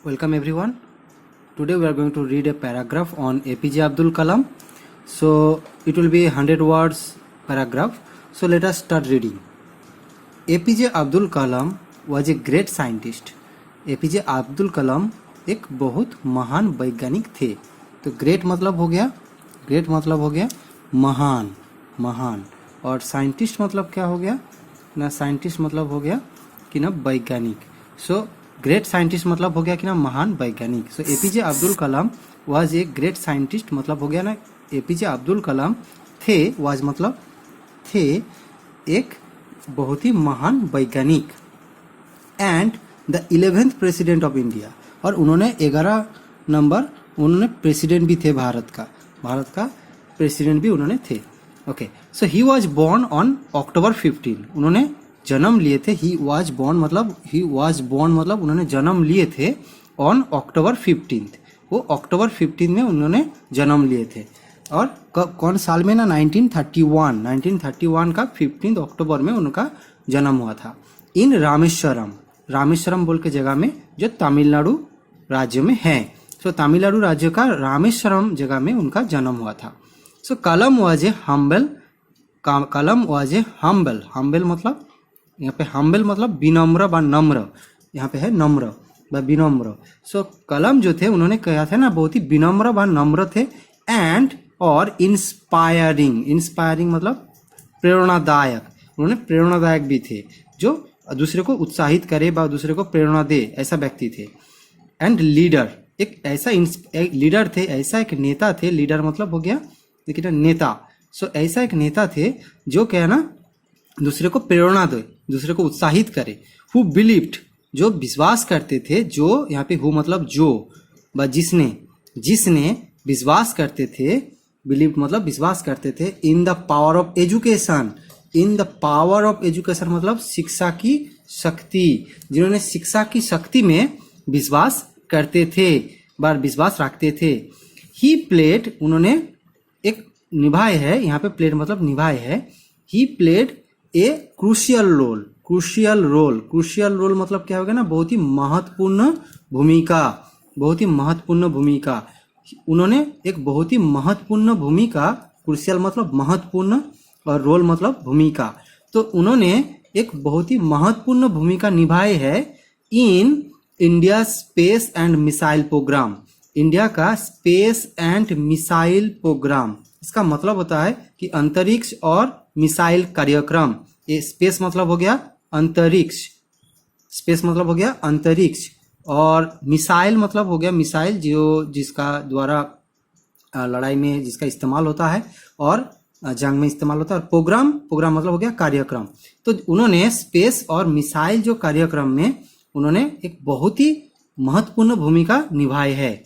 Welcome everyone. Today we are going to read a paragraph on APJ Abdul Kalam. So it will be 100 words paragraph. So let us start reading. APJ Abdul Kalam was a great scientist. APJ Abdul Kalam एक बहुत महान वैज्ञानिक थे. तो great मतलब हो गया महान महान, और साइंटिस्ट मतलब क्या हो गया ना, साइंटिस्ट मतलब हो गया कि ना वैज्ञानिक. सो ग्रेट साइंटिस्ट मतलब हो गया कि ना महान वैज्ञानिक. So APJ Abdul Kalam was a great scientist मतलब हो गया ना एपीजे अब्दुल कलाम थे, वाज मतलब थे एक बहुत ही महान वैज्ञानिक. And the 11th president of India, और उन्होंने 11 नंबर उन्होंने प्रेसिडेंट भी थे भारत का प्रेसिडेंट भी उन्होंने थे. Okay, so he was born on October 15. उन्होंने जन्म लिए थे. ही वाज बोर्न मतलब उन्होंने जन्म लिए थे ऑन अक्टूबर 15. वो अक्टूबर 15 में उन्होंने जन्म लिए थे. और कौन साल में ना 1931 का 15 अक्टूबर में उनका जन्म हुआ था. इन रामेश्वरम बोल के जगह में जो तमिलनाडु राज्य में है. सो तमिलनाडु राज्य का रामेश्वरम जगह में उनका जन्म हुआ था. सो कलम वाज ए हम्बल मतलब यहाँ पे हम्बल मतलब विनम्र व नम्र, यहाँ पे है नम्र व विनम्र. सो कलम जो थे उन्होंने कहा था ना बहुत ही विनम्र व नम्र थे. एंड और इंस्पायरिंग मतलब प्रेरणादायक, उन्होंने प्रेरणादायक भी थे, जो दूसरे को उत्साहित करे व दूसरे को प्रेरणा दे, ऐसा व्यक्ति थे. एंड लीडर, एक ऐसा लीडर थे, ऐसा एक नेता थे. लीडर मतलब हो गया देखिए नेता. सो ऐसा एक नेता थे जो क्या है ना दूसरे को प्रेरणा दे, दूसरे को उत्साहित करे. हु बिलीव्ड, जो विश्वास करते थे, जो यहाँ पे हु मतलब जो व जिसने विश्वास करते थे. बिलीव मतलब विश्वास करते थे. In the power of education मतलब शिक्षा की शक्ति, जिन्होंने शिक्षा की शक्ति में विश्वास करते थे, विश्वास रखते थे. ही प्लेड, उन्होंने एक निभाए है, यहाँ पे प्लेड मतलब निभाए है. He played a crucial role मतलब क्या होगा ना बहुत ही महत्वपूर्ण भूमिका. उन्होंने एक बहुत ही महत्वपूर्ण भूमिका, क्रूशियल मतलब महत्वपूर्ण और रोल मतलब भूमिका. तो उन्होंने एक बहुत ही महत्वपूर्ण भूमिका निभाई है in India space and missile program. India का स्पेस एंड मिसाइल प्रोग्राम, इसका मतलब होता है कि अंतरिक्ष और मिसाइल कार्यक्रम. ये स्पेस मतलब हो गया अंतरिक्ष, और मिसाइल मतलब हो गया मिसाइल जो जिसका द्वारा लड़ाई में जिसका इस्तेमाल होता है और जंग में इस्तेमाल होता है. और प्रोग्राम मतलब हो गया कार्यक्रम. तो उन्होंने स्पेस और मिसाइल जो कार्यक्रम में उन्होंने एक बहुत ही महत्वपूर्ण भूमिका निभाई है.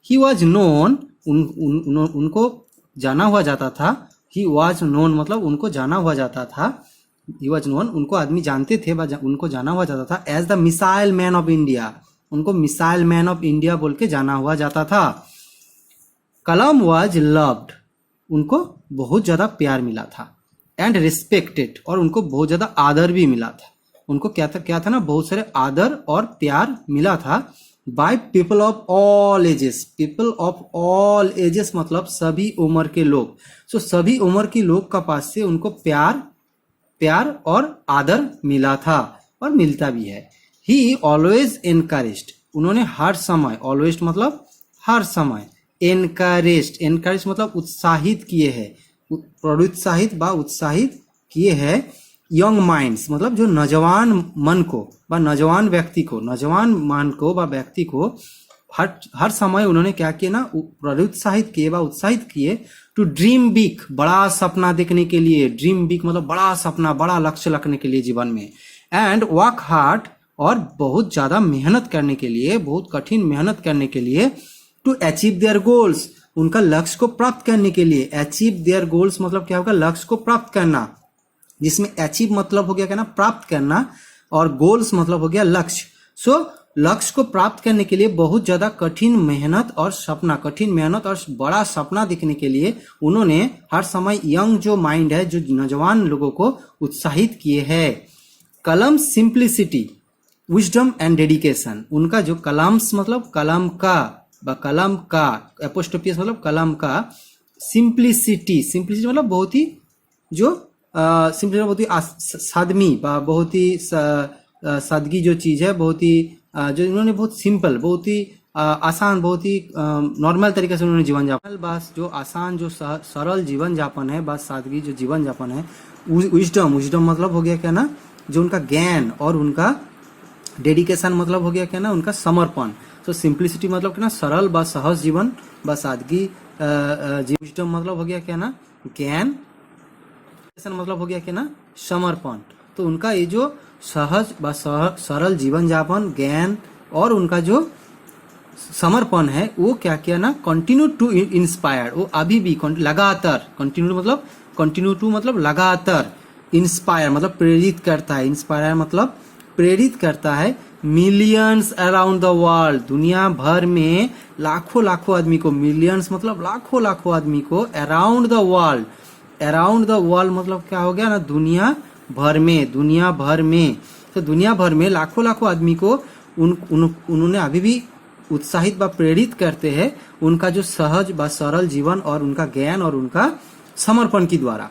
ही वॉज नोन, उनको जाना हुआ जाता था. ही वॉज नोन मतलब उनको जाना हुआ जाता था. ही वॉज नोन, उनको आदमी जानते थे, उनको जाना हुआ जाता था as the missile man of India. उनको मिसाइल मैन ऑफ इंडिया बोल के जाना हुआ जाता था. कलाम वॉज लव्ड, उनको बहुत ज्यादा प्यार मिला था. एंड रिस्पेक्टेड, और उनको बहुत ज्यादा आदर भी मिला था. उनको क्या था ना बहुत सारे आदर और प्यार मिला था by people of all ages मतलब सभी उम्र के लोग. सो सभी उम्र के लोग का पास से उनको प्यार और आदर मिला था और मिलता भी है. ही ऑलवेज एनकरेज्ड, उन्होंने हर समय, ऑलवेज मतलब हर समय, एनकरेज मतलब उत्साहित किए हैं, उत्साहित किए हैं. यंग माइंड्स मतलब जो नौजवान मन को व नौजवान मन को व व्यक्ति को हर समय उन्होंने क्या किया ना प्रोत्साहित किए टू ड्रीम बिग, बड़ा सपना देखने के लिए. ड्रीम बिग मतलब बड़ा सपना, बड़ा लक्ष्य रखने के लिए जीवन में. एंड वर्क हार्ड, और बहुत ज्यादा मेहनत करने के लिए, बहुत कठिन मेहनत करने के लिए. टू अचीव देयर गोल्स, उनका लक्ष्य को प्राप्त करने के लिए. अचीव देयर गोल्स मतलब क्या होगा, लक्ष्य को प्राप्त करना, जिसमें अचीव मतलब हो गया क्या ना प्राप्त करना, और गोल्स मतलब हो गया लक्ष्य. सो लक्ष्य को प्राप्त करने के लिए बहुत ज्यादा कठिन मेहनत और बड़ा सपना देखने के लिए उन्होंने हर समय यंग जो माइंड है, जो नौजवान लोगों को उत्साहित किए हैं. कलम सिंप्लिसिटी, विजडम एंड डेडिकेशन, उनका जो कलाम्स मतलब कलम का एपोस्ट्रोफियस मतलब कलम का, सिंप्लिसिटी, सिंप्लिसिटी मतलब बहुत ही जो सिंपली बहुत ही सादमी, बहुत ही सादगी जो चीज़ है, बहुत ही जो इन्होंने बहुत सिंपल, बहुत ही आसान, बहुत ही नॉर्मल तरीके से उन्होंने जीवन जापन, बस जो आसान जो सरल जीवन जापन है, बस सादगी जो जीवन जापन है। विजडम मतलब हो गया क्या ना, जो उनका ज्ञान, और उनका डेडिकेशन मतलब हो गया क्या ना, उनका समर्पण। तो सिंप्लिसिटी मतलब क्या ना, सरल व सहज जीवन व सादगी। विजडम मतलब हो गया क्या ना, ज्ञान, मतलब हो गया क्या ना, समर्पण। तो उनका ये जो सहज व सरल जीवन यापन, ज्ञान और उनका जो समर्पण है, वो क्या किया ना, कंटिन्यू टू इंस्पायर, वो अभी भी लगातार, कंटिन्यू टू मतलब लगातार, इंस्पायर मतलब प्रेरित करता है, इंस्पायर मतलब प्रेरित करता है, मिलियंस अराउंड द वर्ल्ड, दुनिया भर में लाखों लाखों आदमी को, मिलियंस मतलब लाखों लाखों आदमी को, around the world, around the world मतलब क्या हो गया ना, दुनिया भर में, दुनिया भर में। तो दुनिया भर में लाखों लाखों आदमी को उन्होंने अभी भी उत्साहित व प्रेरित करते हैं, उनका जो सहज व सरल जीवन और उनका ज्ञान और उनका समर्पण के द्वारा।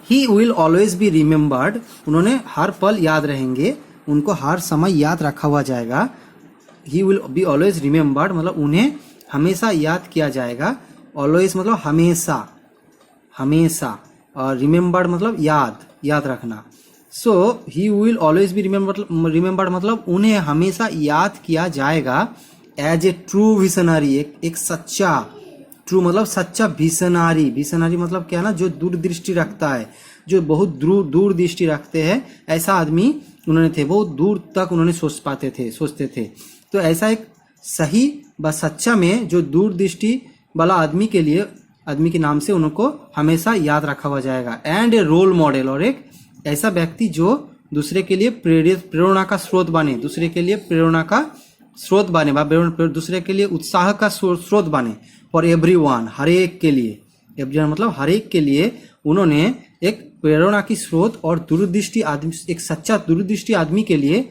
ही विल ऑलवेज बी रिमेम्बर्ड, उन्होंने हर पल याद रहेंगे, उनको हर समय याद रखा हुआ जाएगा। He will be always remembered मतलब उन्हें हमेशा याद किया जाएगा। ऑलवेज मतलब हमेशा, हमेशा, और रिमेम्बर्ड मतलब याद रखना। So he will always be remembered मतलब उन्हें हमेशा याद किया जाएगा एज ए ट्रू विजनरी, एक सच्चा, ट्रू मतलब सच्चा विजनरी, विजनरी मतलब क्या ना, जो दूरदृष्टि रखता है, जो बहुत दूरदृष्टि रखते हैं, ऐसा आदमी उन्होंने थे, बहुत दूर तक उन्होंने सोचते थे। तो ऐसा एक सही व सच्चा में जो दूरदृष्टि वाला आदमी के लिए, आदमी के नाम से उनको हमेशा याद रखा हुआ जाएगा। एंड ए रोल मॉडल, और एक ऐसा व्यक्ति जो दूसरे के लिए प्रेरणा का स्रोत बने, दूसरे के लिए प्रेरणा का स्रोत बने, दूसरे के लिए उत्साह का स्रोत बने, फॉर एवरीवन, हर एक के लिए, एवरीवन मतलब हर एक के लिए उन्होंने एक प्रेरणा की स्रोत और दूरदृष्टि आदमी, एक सच्चा दूरदृष्टि आदमी के लिए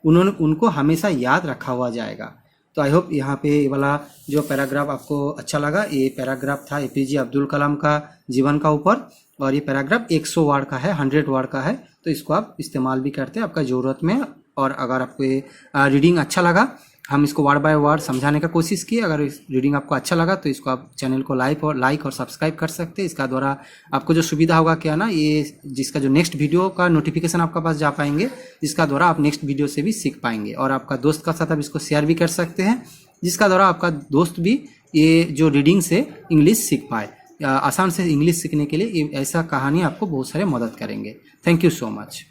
उनको हमेशा याद रखा हुआ जाएगा। तो आई होप यहाँ पे वाला जो पैराग्राफ आपको अच्छा लगा। ये पैराग्राफ था एपीजे अब्दुल कलाम का जीवन का ऊपर, और ये पैराग्राफ 100 वर्ड का है, 100 वर्ड का है। तो इसको आप इस्तेमाल भी करते हैं आपका ज़रूरत में। और अगर आपको ये रीडिंग अच्छा लगा, हम इसको वर्ड बाय वर्ड समझाने का कोशिश किए। अगर इस रीडिंग आपको अच्छा लगा तो इसको आप चैनल को लाइक और सब्सक्राइब कर सकते हैं। इसका द्वारा आपको जो सुविधा होगा क्या ना, ये जिसका जो नेक्स्ट वीडियो का नोटिफिकेशन आपका पास जा पाएंगे, जिसका द्वारा आप नेक्स्ट वीडियो से भी सीख पाएंगे। और आपका दोस्त का साथ आप इसको शेयर भी कर सकते हैं, जिसका द्वारा आपका दोस्त भी ये जो रीडिंग से इंग्लिश सीख पाए। आसान से इंग्लिश सीखने के लिए ऐसा कहानी आपको बहुत सारे मदद करेंगे। Thank you so much.